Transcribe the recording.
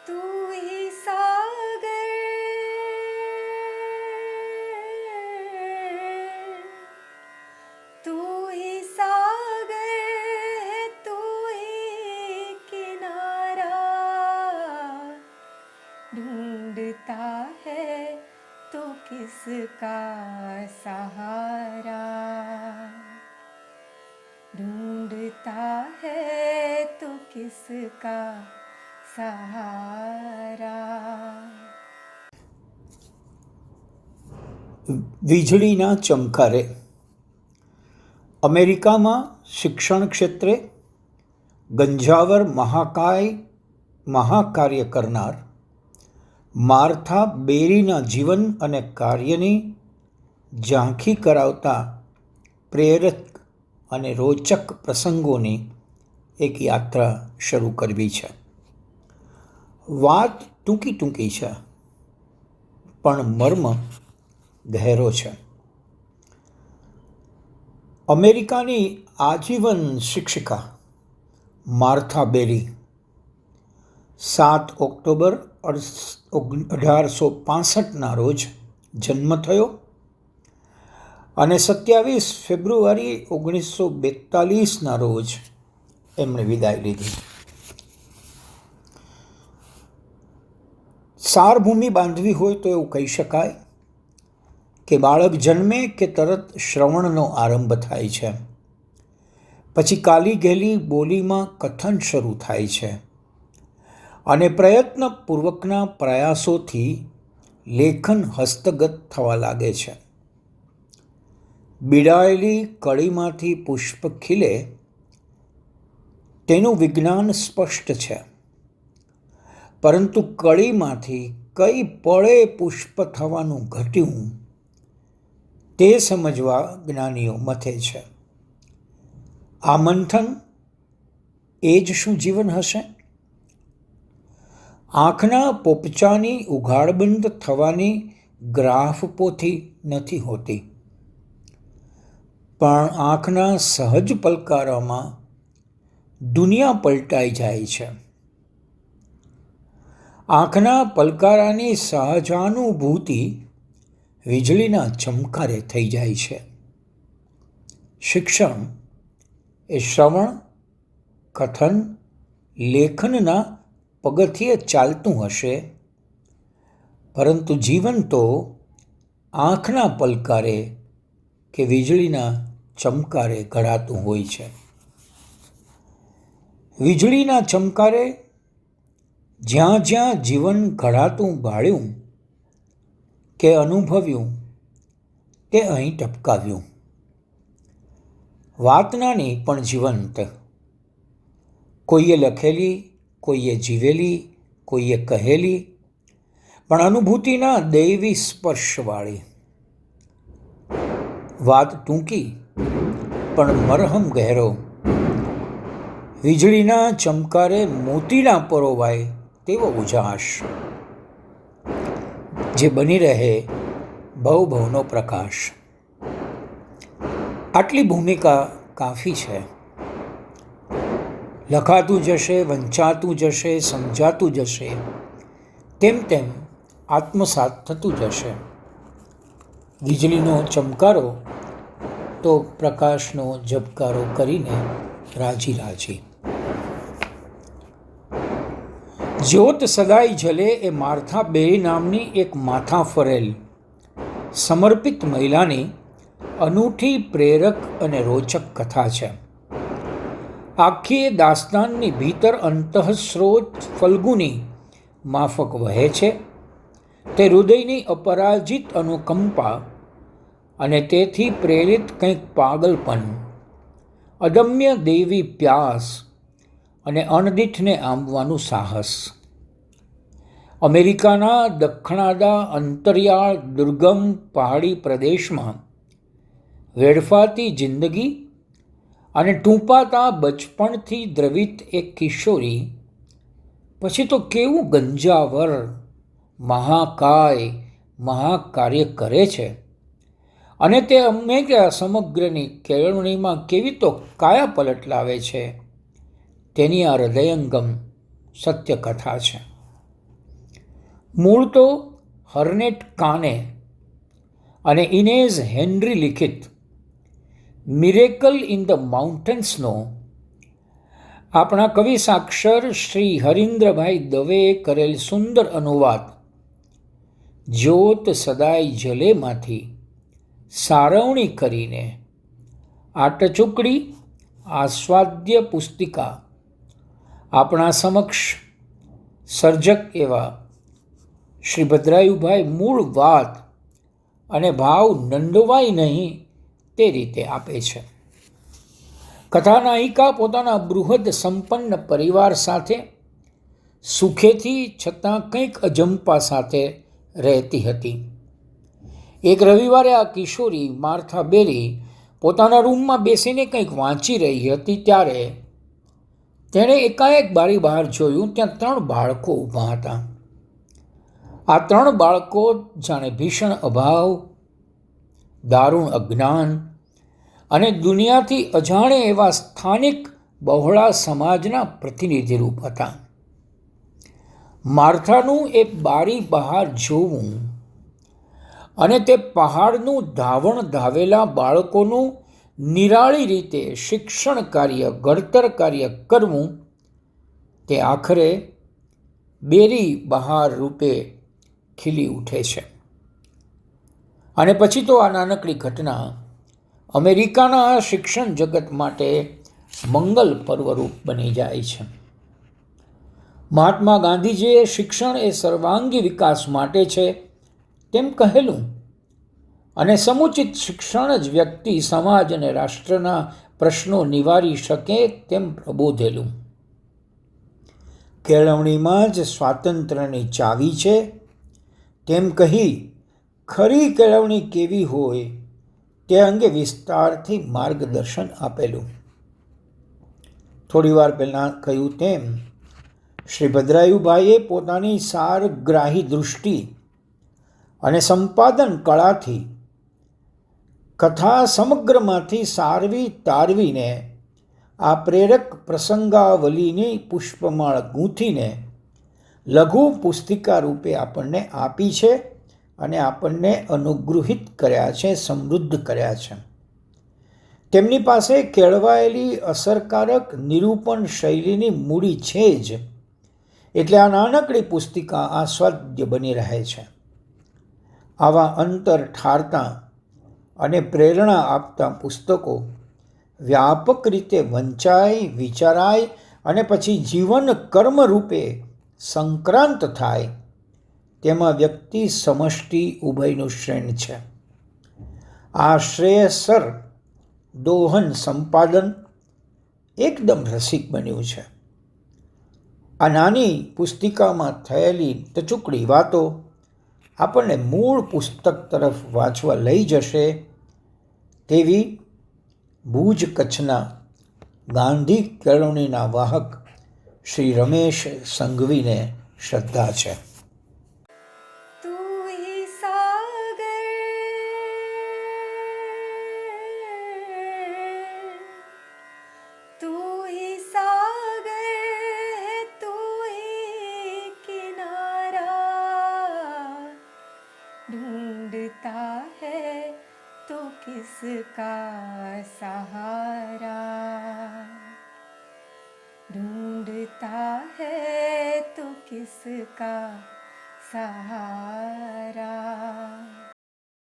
तू ही सागर तू ही सागर है तू ही किनारा ढूंढता है तो किसका सहारा ढूंढता है तो किसका सहारा। વીજળીના ચમકારે. અમેરિકામાં શિક્ષણ ક્ષેત્રે ગંજાવર મહાકાર્ય કરનાર માર્થા બેરીના જીવન અને કાર્યની ઝાંખી કરાવતા પ્રેરક અને રોચક પ્રસંગોની એક યાત્રા શરૂ કરવી છે. વાત ટૂંકી છે, પણ મર્મ ગહેરો છે. અમેરિકાની આજીવન શિક્ષિકા માર્થા બેરી 7 ઓક્ટોબર 1865ના રોજ જન્મ થયો અને 27 ફેબ્રુઆરી 1942ના રોજ એમણે વિદાય લીધી. સારભૂમિ બાંધવી હોય તો એવું કહી શકાય કે બાળક જન્મે કે તરત શ્રવણનો આરંભ થાય છે. પછી કાલી ઘેલી બોલીમાં કથન શરૂ થાય છે અને પ્રયત્નપૂર્વકના પ્રયાસોથી લેખન હસ્તગત થવા લાગે છે. બિડાયેલી કળીમાંથી પુષ્પ ખીલે તેનું વિજ્ઞાન સ્પષ્ટ છે, પરંતુ કળીમાંથી કઈ પળે પુષ્પ થવાનું ઘટ્યું તે સમજવા જ્ઞાનીઓ મથે છે. આ મંથન એ જ શું જીવન હશે? આંખના પોપચાની ઉઘાડબંધ થવાની ગ્રાફ પોથી નથી હોતી, પણ આંખના સહજ પલકારામાં દુનિયા પલટાઈ જાય છે. આંખના પલકારાની સહજાનુભૂતિ વીજળીના ચમકારે થઈ જાય છે. શિક્ષણ એ શ્રવણ, કથન, લેખનના પગથિયે ચાલતું હશે, પરંતુ જીવન તો આંખના પલકારે કે વીજળીના ચમકારે ઘડાતું હોય છે. વીજળીના ચમકારે જ્યાં જ્યાં જીવન ઘડાતું ભાળ્યું કે અનુભવ્યું તે અહીં ટપકાવ્યું. વાત નાની પણ જીવંત. કોઈએ લખેલી, કોઈએ જીવેલી, કોઈએ કહેલી, પણ અનુભૂતિના દૈવી સ્પર્શવાળી. વાત ટૂંકી પણ મરહમ ગહેરો. વીજળીના ચમકારે મોતીના પરોવાય તેવો ઉજાસ, જે બની રહે ભવનો પ્રકાશ. આટલી ભૂમિકા કાફી છે. લખાતું જશે, વંચાતું જશે, સમજાતું જશે, તેમ તેમ આત્મસાત થતું જશે. વીજળીનો ચમકારો તો પ્રકાશનો ઝબકારો કરીને રાજી. જ્યોત સદાય જલે એ માર્થા બેરી નામની એક માથા ફરેલ સમર્પિત મહિલાની અનૂઠી, પ્રેરક અને રોચક કથા છે. આખી એ દાસ્તાનની ભીતર અંતઃસ્રોત ફલ્ગુની માફક વહે છે. તે હૃદયની અપરાજિત અનુકંપા અને તેથી પ્રેરિત કંઈક પાગલપન, અદમ્ય દૈવી પ્યાસ અને અણદીઠને આંબવાનું સાહસ. અમેરિકાના દખણાદા અંતરિયાળ દુર્ગમ પહાડી પ્રદેશમાં વેડફાતી જિંદગી અને ટૂંપાતા બચપણથી દ્રવિત એક કિશોરી પછી તો કેવું ગંજાવર, મહાકાર્ય કરે છે, અને તે સમગ્રની કેળવણીમાં કેવી તો કાયા પલટ લાવે છે, તેની આ હૃદયંગમ સત્ય કથા છે. મૂળ તો હર્નેટ કાને અને ઇનેઝ હેનરી લિખિત મિરેકલ ઇન ધ માઉન્ટેન્સનો આપણા કવિ સાક્ષર શ્રી હરીન્દ્રભાઈ દવેએ કરેલ સુંદર અનુવાદ જ્યોત સદાય જલેમાંથી સારવણી કરીને આ ટચુકડી આસ્વાદ્ય પુસ્તિકા આપણા સમક્ષ સર્જક એવા શ્રી ભદ્રાયુભાઈ મૂળ વાત અને ભાવ નંદવાય નહીં તે રીતે આપે છે. કથાનાયિકા પોતાના બૃહદ સંપન્ન પરિવાર સાથે સુખેથી છતાં કંઈક અજંપા સાથે રહેતી હતી. એક રવિવારે આ કિશોરી માર્થા બેરી પોતાના રૂમમાં બેસીને કંઈક વાંચી રહી હતી ત્યારે તેણે એકાએક બારી બહાર જોયું. ત્યાં 3 બાળકો ઊભા હતા. આ 3 બાળકો જાણે ભીષણ અભાવ, દારૂણ અજ્ઞાન અને દુનિયાથી અજાણે એવા સ્થાનિક બહોળા સમાજના પ્રતિનિધિરૂપ હતા. માર્થાનું એ બારી બહાર જોવું અને તે પહાડનું ધાવણ ધાવેલા બાળકોનું નિરાળી રીતે શિક્ષણ કાર્ય, ઘડતર કાર્ય કરવું તે આખરે બેરી બહાર રૂપે ખીલી ઉઠે છે. અને પછી તો આ નાનકડી ઘટના અમેરિકાના શિક્ષણ જગત માટે મંગલ પર્વરૂપ બની જાય છે. મહાત્મા ગાંધીજીએ શિક્ષણ એ સર્વાંગી વિકાસ માટે છે તેમ કહેલું અને સમુચિત શિક્ષણ જ વ્યક્તિ, સમાજ અને રાષ્ટ્રના પ્રશ્નો નિવારી શકે તેમ પ્રબોધેલું. કેળવણીમાં જ સ્વાતંત્ર્યની ચાવી છે તેમ કહી ખરી કેળવણી કેવી હોય તે અંગે વિસ્તારથી માર્ગદર્શન આપેલું. થોડી વાર પહેલાં કહ્યું તેમ શ્રી ભદ્રાયુભાઈએ પોતાની સારગ્રાહી દૃષ્ટિ અને સંપાદન કળાથી કથા સમગ્રમાંથી સારવી તારવીને આ પ્રેરક પ્રસંગાવલીની પુષ્પમાળ ગૂંથીને લઘુ પુસ્તિકા રૂપે આપણને આપી છે અને આપણને અનુગૃહિત કર્યા છે, સમૃદ્ધ કર્યા છે. તેમની પાસે કેળવાયેલી અસરકારક નિરૂપણ શૈલીની મૂડી છે જ, એટલે આ નાનકડી પુસ્તિકા આસ્વાદ્ય બની રહે છે. આવા અંતર ઠારતા અને પ્રેરણા આપતા પુસ્તકો વ્યાપક રીતે વંચાય, વિચારાય અને પછી જીવન કર્મ રૂપે સંક્રાંત થાય તેમાં વ્યક્તિ સમષ્ટિ ઉભયનું શ્રેણ છે. આ શ્રેયસર દોહન સંપાદન એકદમ રસિક બન્યું છે. આ નાની પુસ્તિકામાં થયેલી ટચુકડી વાતો આપણને મૂળ પુસ્તક તરફ વાંચવા લઈ જશે તેવી ભુજ કચ્છના ગાંધી કેળવણીના વાહક શ્રી રમેશ સંઘવીને શ્રદ્ધા છે. तू ही सागर तू ही सागर है तू ही किनारा ढूंढता है तो किसका सहारा ढूंढता है तो किसका सहारा